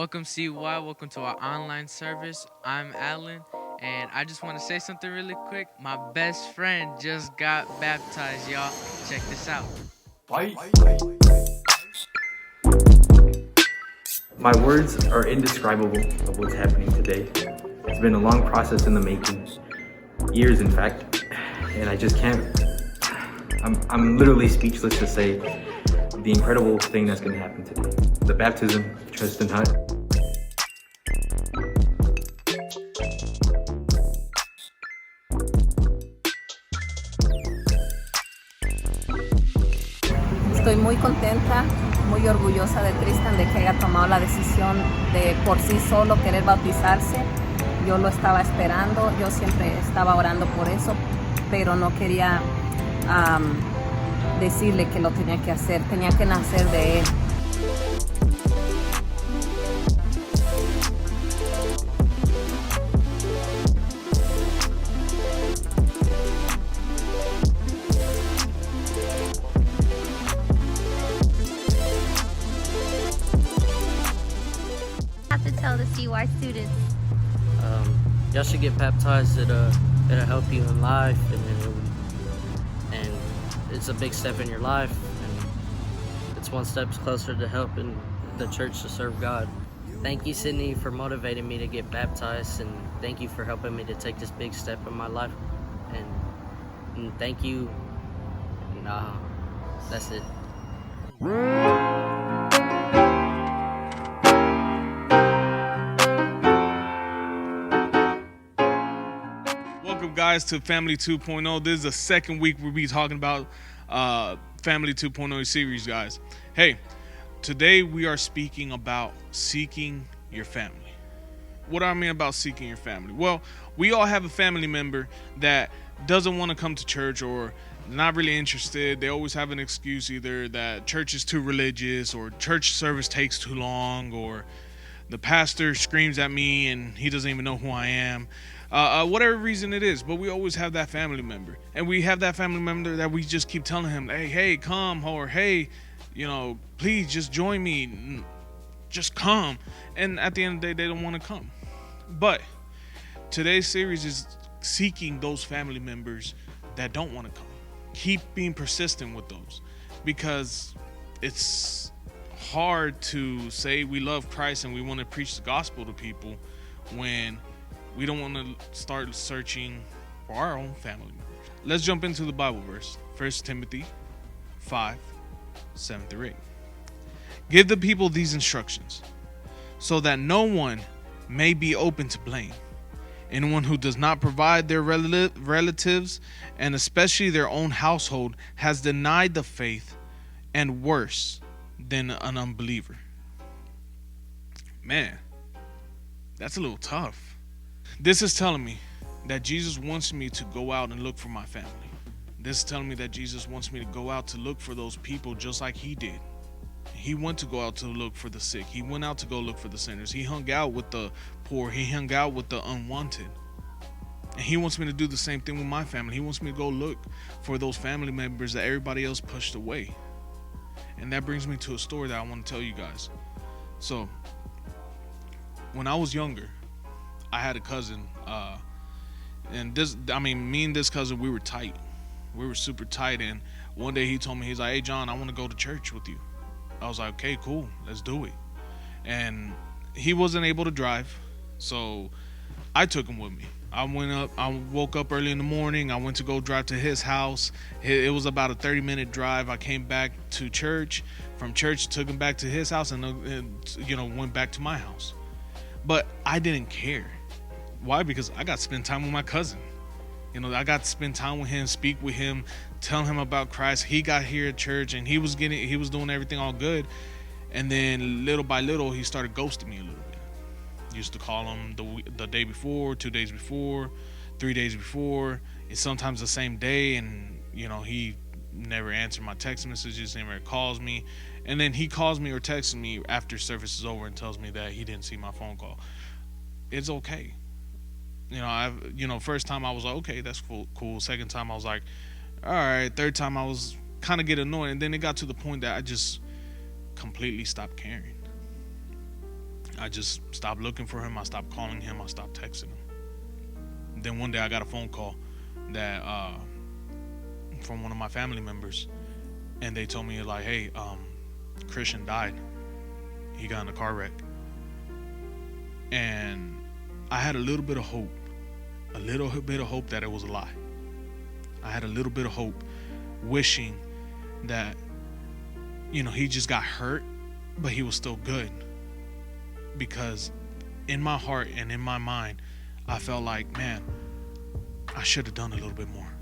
Welcome, CY. Welcome to our online service. I'm Alan, and I just want to say something really quick. My best friend just got baptized, y'all. Check this out. My words are indescribable of what's happening today. It's been a long process in the making, years in fact, and I just can't. I'm literally speechless to say the incredible thing that's going to happen today. The baptism of Tristan Hunt. Estoy muy contenta, muy orgullosa de Tristan de que haya tomado la decisión de por sí solo querer bautizarse. Yo lo estaba esperando, yo siempre estaba orando por eso, pero no quería decirle que lo tenía que hacer, tenía que nacer de él. Have to tell the CY students? Y'all should get baptized. It'll help you in life, and it's a big step in your life, and it's one step closer to helping the church to serve God. Thank you, Sydney, for motivating me to get baptized, and thank you for helping me to take this big step in my life. And thank you. And that's it. Welcome, guys, to Family 2.0. This is the second week we'll be talking about Family 2.0 series, guys. Hey, today we are speaking about seeking your family. What do I mean about seeking your family? Well, we all have a family member that doesn't want to come to church or not really interested. They always have an excuse, either that church is too religious or church service takes too long or the pastor screams at me and he doesn't even know who I am. Whatever reason it is, but we always have that family member, and we have that family member that we just keep telling him, hey, come, or hey, please just join me, just come. And at the end of the day, they don't want to come. But today's series is seeking those family members that don't want to come. Keep being persistent with those, because it's hard to say we love Christ and we want to preach the gospel to people when we don't want to start searching for our own family members. Let's jump into the Bible verse. 1 Timothy 5:7-8. Give the people these instructions, so that no one may be open to blame. Anyone who does not provide their relatives, and especially their own household, has denied the faith and worse than an unbeliever. Man, that's a little tough. This is telling me that Jesus wants me to go out and look for my family. This is telling me that Jesus wants me to go out to look for those people just like he did. He went to go out to look for the sick. He went out to go look for the sinners. He hung out with the poor. He hung out with the unwanted. And he wants me to do the same thing with my family. He wants me to go look for those family members that everybody else pushed away. And that brings me to a story that I want to tell you guys. So, when I was younger, I had a cousin, me and this cousin, we were tight. We were super tight, and one day he told me, he's like, hey, John, I want to go to church with you. I was like, okay, cool, let's do it. And he wasn't able to drive, so I took him with me. I woke up early in the morning. I went to go drive to his house. It was about a 30-minute drive. I came back to church. From church, took him back to his house, and went back to my house. But I didn't care. Why? Because I got to spend time with my cousin. I got to spend time with him, speak with him, tell him about Christ. He got here at church and he was doing everything all good. And then little by little, he started ghosting me a little bit. Used to call him the day before, 2 days before, 3 days before. It's sometimes the same day, and he never answered my text messages, never calls me. And then he calls me or texts me after service is over and tells me that he didn't see my phone call. It's okay. First time I was like, okay, that's cool. Second time I was like, all right. Third time I was kind of get annoyed. And then it got to the point that I just completely stopped caring. I just stopped looking for him. I stopped calling him. I stopped texting him. Then one day I got a phone call that from one of my family members, and they told me like, hey, Christian died. He got in a car wreck. And I had a little bit of hope. A little bit of hope that it was a lie. I had a little bit of hope, wishing that, he just got hurt, but he was still good. Because in my heart and in my mind, I felt like, man, I should have done a little bit more.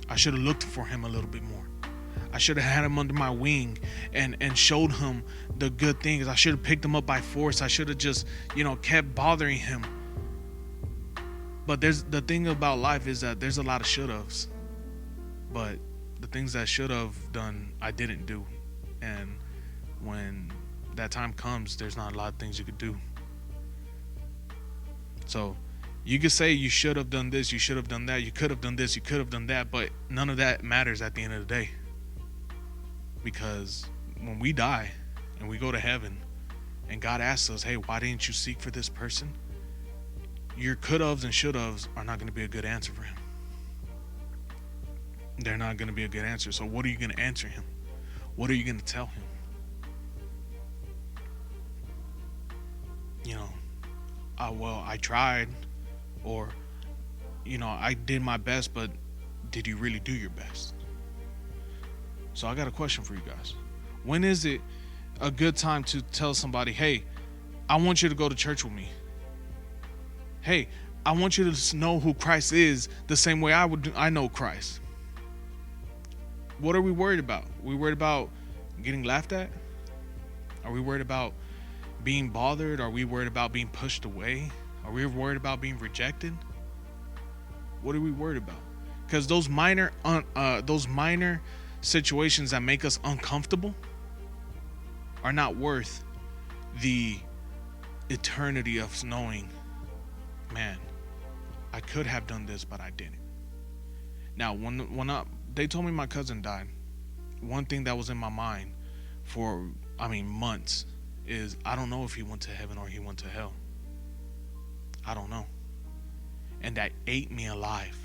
I should have looked for him a little bit more. I should have had him under my wing and showed him the good things. I should have picked him up by force. I should have just, kept bothering him. But the thing about life is that there's a lot of should-haves. But the things that should have done, I didn't do. And when that time comes, there's not a lot of things you could do. So you could say you should have done this, you should have done that, you could have done this, you could have done that, but none of that matters at the end of the day. Because when we die and we go to heaven and God asks us, hey, why didn't you seek for this person? Your could-haves and should-haves are not going to be a good answer for him. They're not going to be a good answer. So what are you going to answer him? What are you going to tell him? I tried, or, I did my best, but did you really do your best? So I got a question for you guys. When is it a good time to tell somebody, hey, I want you to go to church with me? Hey, I want you to know who Christ is the same way I know Christ. What are we worried about? Are we worried about getting laughed at? Are we worried about being bothered? Are we worried about being pushed away? Are we worried about being rejected? What are we worried about? Because those minor situations that make us uncomfortable are not worth the eternity of knowing, man, I could have done this, but I didn't. Now, when they told me my cousin died, one thing that was in my mind for, months is, I don't know if he went to heaven or he went to hell. I don't know. And that ate me alive.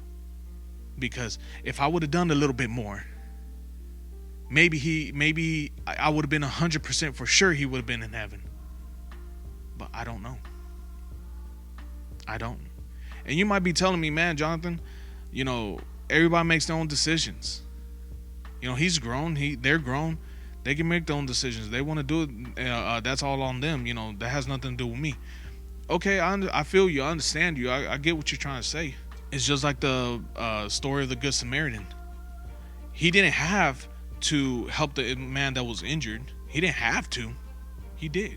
Because if I would have done a little bit more, maybe I would have been 100% for sure he would have been in heaven. But I don't know. I don't. And you might be telling me, man, Jonathan, everybody makes their own decisions. He's grown. They're grown. They can make their own decisions. They want to do it. That's all on them. That has nothing to do with me. Okay, I feel you. I understand you. I get what you're trying to say. It's just like the story of the Good Samaritan. He didn't have to help the man that was injured. He didn't have to. He did.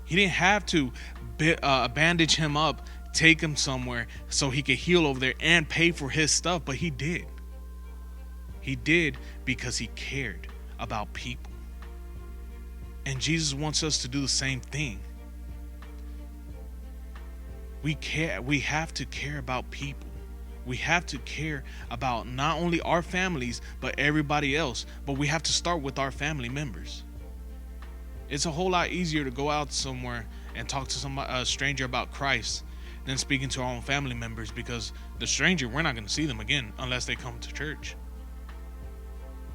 He didn't have to bandage him up, take him somewhere so he could heal over there and pay for his stuff, but he did. He did because he cared about people. And Jesus wants us to do the same thing. We have to care about people. We have to care about not only our families, but everybody else. But we have to start with our family members. It's a whole lot easier to go out somewhere and talk to a stranger about Christ than speaking to our own family members, because the stranger, we're not going to see them again unless they come to church.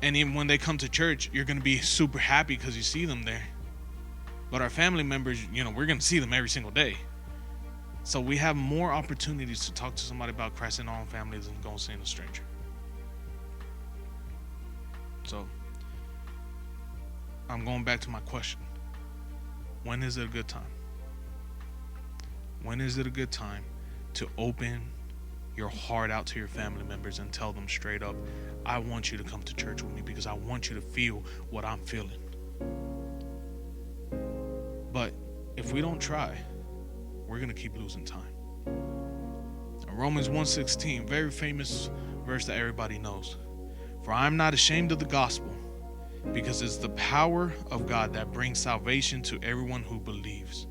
And even when they come to church, you're going to be super happy because you see them there. But our family members, we're going to see them every single day. So we have more opportunities to talk to somebody about Christ in our own families than going to see a stranger. So I'm going back to my question. When is it a good time? When is it a good time to open your heart out to your family members and tell them straight up, I want you to come to church with me because I want you to feel what I'm feeling? But if we don't try, we're going to keep losing time. Romans 1:16, very famous verse that everybody knows. For I am not ashamed of the gospel, because it's the power of God that brings salvation to everyone who believes.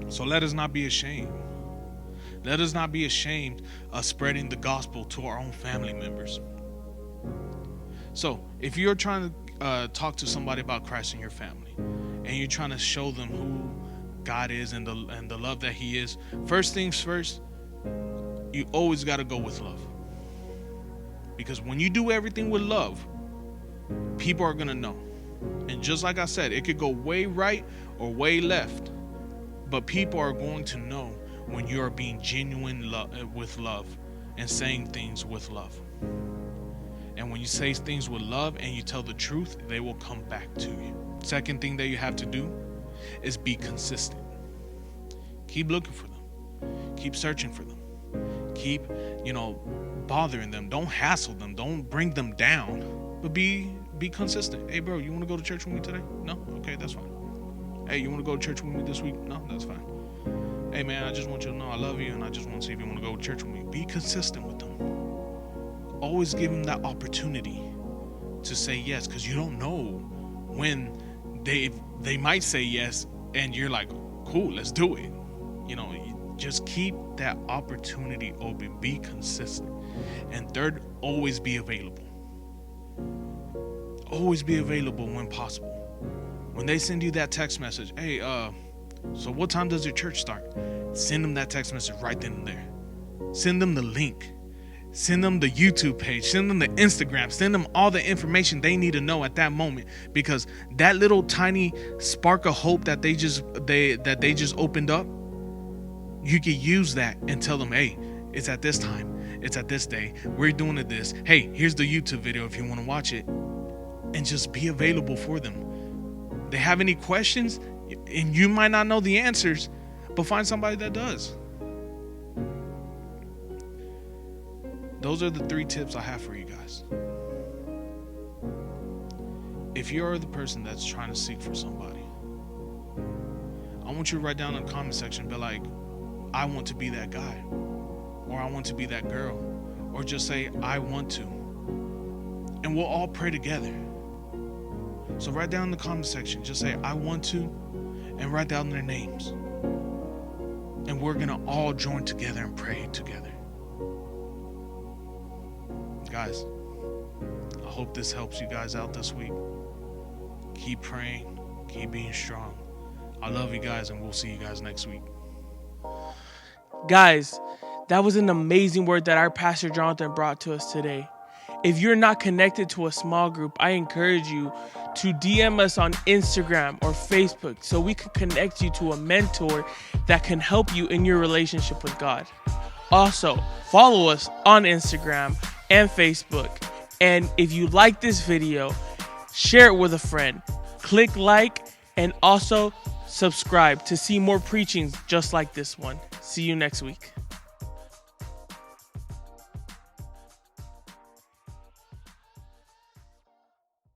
So let us not be ashamed. Let us not be ashamed of spreading the gospel to our own family members. So if you're trying to talk to somebody about Christ in your family, and you're trying to show them who God is and the love that He is, first things first, you always got to go with love. Because when you do everything with love, people are going to know. And just like I said, it could go way right or way left, but people are going to know when you are being genuine with love and saying things with love. And when you say things with love and you tell the truth, they will come back to you. Second thing that you have to do is be consistent. Keep looking for them. Keep searching for them. Keep, bothering them. Don't hassle them. Don't bring them down. But be consistent. Hey, bro, you want to go to church with me today? No? Okay, that's fine. Hey, you want to go to church with me this week? No? That's fine. Hey, man, I just want you to know I love you, and I just want to see if you want to go to church with me. Be consistent with them. Always give them that opportunity to say yes, because you don't know when they might say yes, and you're like, cool, let's do it. You just keep that opportunity open. Be consistent. And third, always be available. Always be available when possible. When they send you that text message, hey, so what time does your church start? Send them that text message right then and there. Send them the link. Send them the YouTube page. Send them the Instagram. Send them all the information they need to know at that moment, because that little tiny spark of hope that they just opened up, you can use that and tell them, hey, it's at this time. It's at this day. We're doing it this. Hey, here's the YouTube video if you want to watch it. And just be available for them. They have any questions, and you might not know the answers, but find somebody that does. Those are the 3 tips I have for you guys. If you're the person that's trying to seek for somebody, I want you to write down in the comment section, be like, I want to be that guy, or I want to be that girl, or just say, I want to. And we'll all pray together. So write down in the comment section, just say, I want to, and write down their names. And we're going to all join together and pray together. Guys, I hope this helps you guys out this week. Keep praying, keep being strong. I love you guys, and we'll see you guys next week. Guys, that was an amazing word that our Pastor Jonathan brought to us today. If you're not connected to a small group, I encourage you to DM us on Instagram or Facebook so we can connect you to a mentor that can help you in your relationship with God. Also, follow us on Instagram and Facebook. And if you like this video, share it with a friend. Click like and also subscribe to see more preachings just like this one. See you next week.